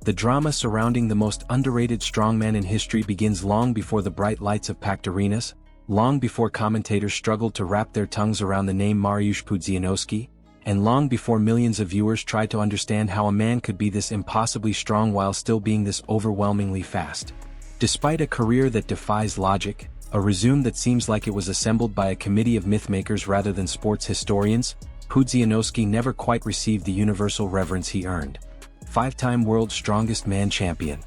The drama surrounding the most underrated strongman in history begins long before the bright lights of packed arenas, long before commentators struggled to wrap their tongues around the name Mariusz Pudzianowski, and long before millions of viewers tried to understand how a man could be this impossibly strong while still being this overwhelmingly fast. Despite a career that defies logic, a résumé that seems like it was assembled by a committee of mythmakers rather than sports historians, Pudzianowski never quite received the universal reverence he earned. 5-time World's Strongest Man champion.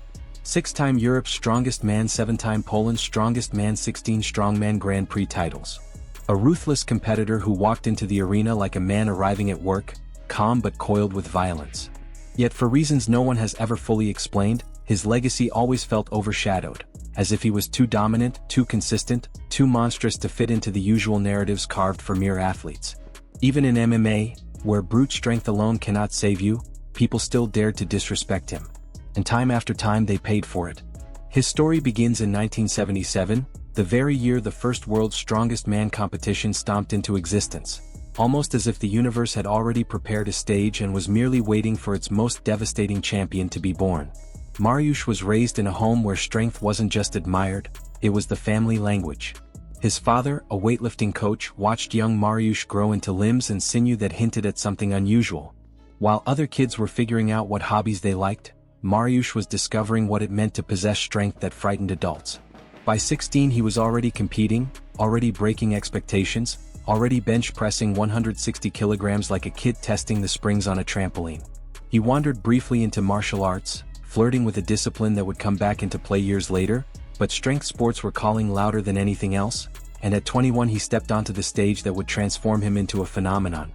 6-time Europe's Strongest Man, 7-time Poland's Strongest Man, 16 Strongman Grand Prix titles. A ruthless competitor who walked into the arena like a man arriving at work, calm but coiled with violence. Yet for reasons no one has ever fully explained, his legacy always felt overshadowed, as if he was too dominant, too consistent, too monstrous to fit into the usual narratives carved for mere athletes. Even in MMA, where brute strength alone cannot save you, people still dared to disrespect him. And time after time they paid for it. His story begins in 1977, the very year the first World's Strongest Man competition stomped into existence, almost as if the universe had already prepared a stage and was merely waiting for its most devastating champion to be born. Mariusz was raised in a home where strength wasn't just admired, it was the family language. His father, a weightlifting coach, watched young Mariusz grow into limbs and sinew that hinted at something unusual. While other kids were figuring out what hobbies they liked, Mariusz was discovering what it meant to possess strength that frightened adults. By 16 he was already competing, already breaking expectations, already bench pressing 160 kilograms like a kid testing the springs on a trampoline. He wandered briefly into martial arts, flirting with a discipline that would come back into play years later, but strength sports were calling louder than anything else, and at 21 he stepped onto the stage that would transform him into a phenomenon.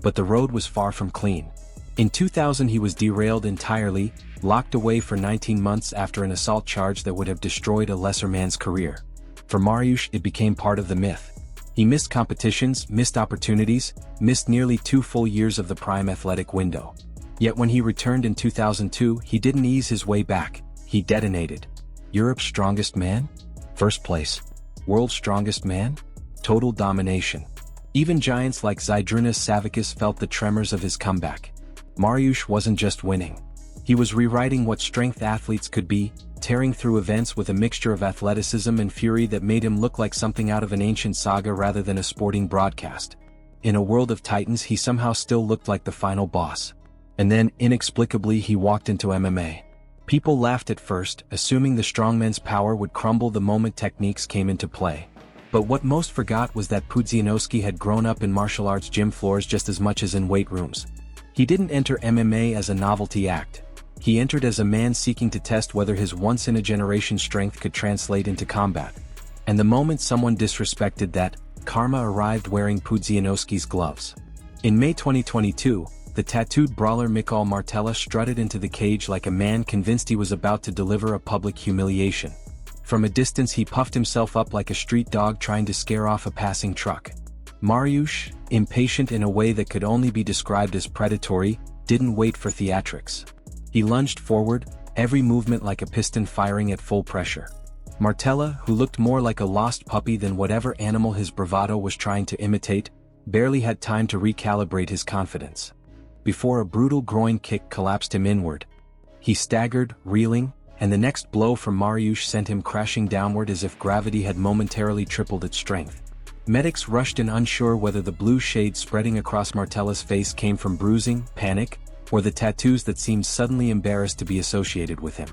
But the road was far from clean. In 2000 he was derailed entirely, locked away for 19 months after an assault charge that would have destroyed a lesser man's career. For Mariusz it became part of the myth. He missed competitions, missed opportunities, missed nearly 2 full years of the prime athletic window. Yet when he returned in 2002 he didn't ease his way back, he detonated. Europe's Strongest Man? First place. World's Strongest Man? Total domination. Even giants like Zydrunas Savickas felt the tremors of his comeback. Mariusz wasn't just winning. He was rewriting what strength athletes could be, tearing through events with a mixture of athleticism and fury that made him look like something out of an ancient saga rather than a sporting broadcast. In a world of titans he somehow still looked like the final boss. And then, inexplicably, he walked into MMA. People laughed at first, assuming the strongman's power would crumble the moment techniques came into play. But what most forgot was that Pudzianowski had grown up in martial arts gym floors just as much as in weight rooms. He didn't enter MMA as a novelty act. He entered as a man seeking to test whether his once-in-a-generation strength could translate into combat. And the moment someone disrespected that, karma arrived wearing Pudzianowski's gloves. In May 2022, the tattooed brawler Mikael Martela strutted into the cage like a man convinced he was about to deliver a public humiliation. From a distance he puffed himself up like a street dog trying to scare off a passing truck. Mariusz, impatient in a way that could only be described as predatory, didn't wait for theatrics. He lunged forward, every movement like a piston firing at full pressure. Martela, who looked more like a lost puppy than whatever animal his bravado was trying to imitate, barely had time to recalibrate his confidence. Before a brutal groin kick collapsed him inward. He staggered, reeling, and the next blow from Mariusz sent him crashing downward as if gravity had momentarily tripled its strength. Medics rushed in unsure whether the blue shade spreading across Martela's face came from bruising, panic, or the tattoos that seemed suddenly embarrassed to be associated with him.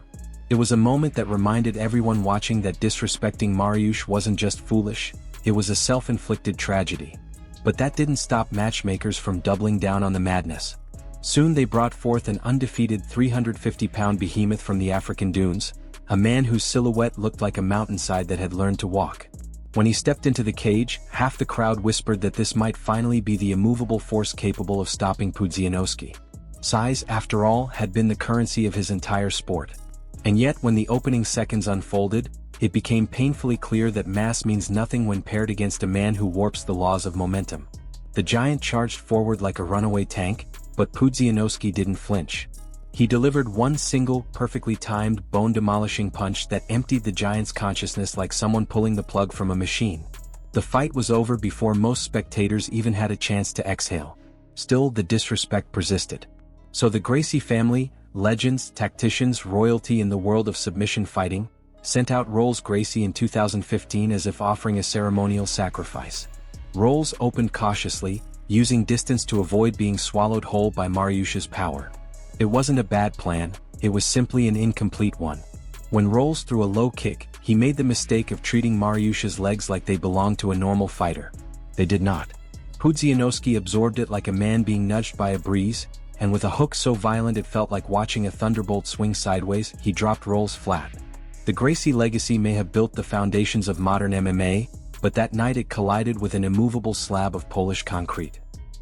It was a moment that reminded everyone watching that disrespecting Mariusz wasn't just foolish, it was a self-inflicted tragedy. But that didn't stop matchmakers from doubling down on the madness. Soon they brought forth an undefeated 350-pound behemoth from the African dunes, a man whose silhouette looked like a mountainside that had learned to walk. When he stepped into the cage, half the crowd whispered that this might finally be the immovable force capable of stopping Pudzianowski. Size, after all, had been the currency of his entire sport. And yet when the opening seconds unfolded, it became painfully clear that mass means nothing when paired against a man who warps the laws of momentum. The giant charged forward like a runaway tank, but Pudzianowski didn't flinch. He delivered one single, perfectly timed, bone-demolishing punch that emptied the giant's consciousness like someone pulling the plug from a machine. The fight was over before most spectators even had a chance to exhale. Still, the disrespect persisted. So the Gracie family, legends, tacticians, royalty in the world of submission fighting, sent out Rolls Gracie in 2015 as if offering a ceremonial sacrifice. Rolls opened cautiously, using distance to avoid being swallowed whole by Mariusz's power. It wasn't a bad plan, it was simply an incomplete one. When Rolls threw a low kick, he made the mistake of treating Mariusz's legs like they belonged to a normal fighter. They did not. Pudzianowski absorbed it like a man being nudged by a breeze, and with a hook so violent it felt like watching a thunderbolt swing sideways, he dropped Rolls flat. The Gracie legacy may have built the foundations of modern MMA, but that night it collided with an immovable slab of Polish concrete.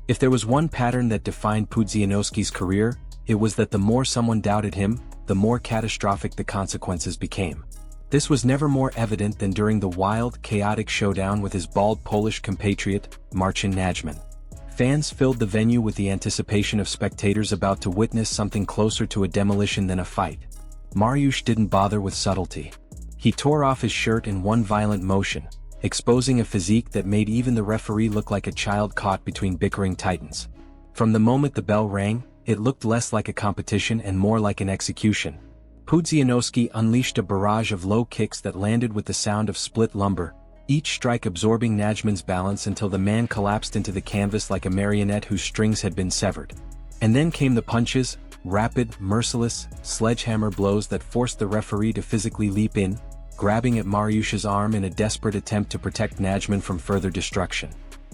If there was one pattern that defined Pudzianowski's career, it was that the more someone doubted him, the more catastrophic the consequences became. This was never more evident than during the wild, chaotic showdown with his bald Polish compatriot, Marcin Najman. Fans filled the venue with the anticipation of spectators about to witness something closer to a demolition than a fight. Mariusz didn't bother with subtlety. He tore off his shirt in one violent motion, exposing a physique that made even the referee look like a child caught between bickering titans. From the moment the bell rang, it looked less like a competition and more like an execution. Pudzianowski unleashed a barrage of low kicks that landed with the sound of split lumber, each strike absorbing Najman's balance until the man collapsed into the canvas like a marionette whose strings had been severed. And then came the punches, rapid, merciless, sledgehammer blows that forced the referee to physically leap in, grabbing at Mariusz's arm in a desperate attempt to protect Najman from further destruction.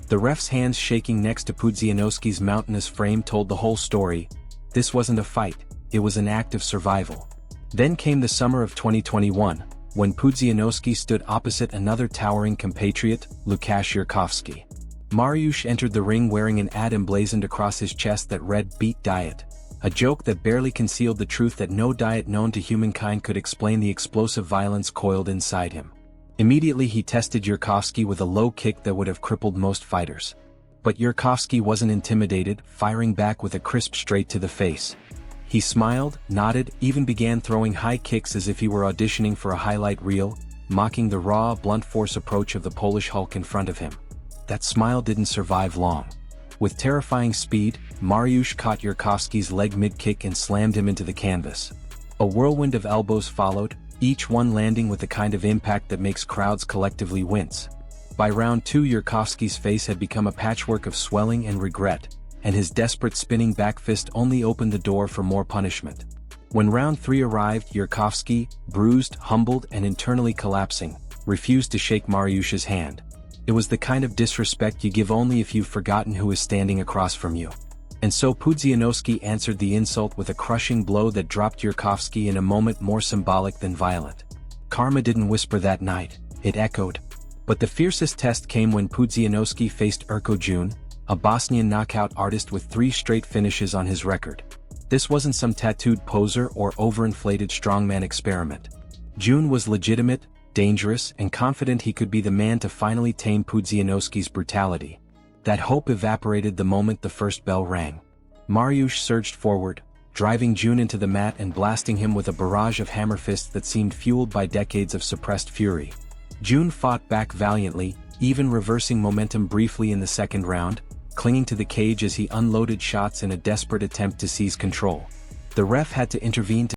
The ref's hands shaking next to Pudzianowski's mountainous frame told the whole story. This wasn't a fight, it was an act of survival. Then came the summer of 2021, when Pudzianowski stood opposite another towering compatriot, Łukasz Yurkowski. Mariusz entered the ring wearing an ad emblazoned across his chest that read "Beat Diet," a joke that barely concealed the truth that no diet known to humankind could explain the explosive violence coiled inside him. Immediately he tested Yurkowski with a low kick that would have crippled most fighters. But Yurkowski wasn't intimidated, firing back with a crisp straight to the face. He smiled, nodded, even began throwing high kicks as if he were auditioning for a highlight reel, mocking the raw, blunt force approach of the Polish Hulk in front of him. That smile didn't survive long. With terrifying speed, Mariusz caught Yurkowski's leg mid-kick and slammed him into the canvas. A whirlwind of elbows followed, each one landing with the kind of impact that makes crowds collectively wince. By round 2, Yurkowski's face had become a patchwork of swelling and regret, and his desperate spinning back fist only opened the door for more punishment. When round 3 arrived, Yurkowski, bruised, humbled, and internally collapsing, refused to shake Mariusz's hand. It was the kind of disrespect you give only if you've forgotten who is standing across from you. And so Pudzianowski answered the insult with a crushing blow that dropped Yurkowski in a moment more symbolic than violent. Karma didn't whisper that night, it echoed. But the fiercest test came when Pudzianowski faced Erko Jun, a Bosnian knockout artist with 3 straight finishes on his record. This wasn't some tattooed poser or overinflated strongman experiment. Jun was legitimate, dangerous, and confident he could be the man to finally tame Pudzianowski's brutality. That hope evaporated the moment the first bell rang. Mariusz surged forward, driving Jun into the mat and blasting him with a barrage of hammer fists that seemed fueled by decades of suppressed fury. Jun fought back valiantly, even reversing momentum briefly in the second round, clinging to the cage as he unloaded shots in a desperate attempt to seize control. The ref had to intervene to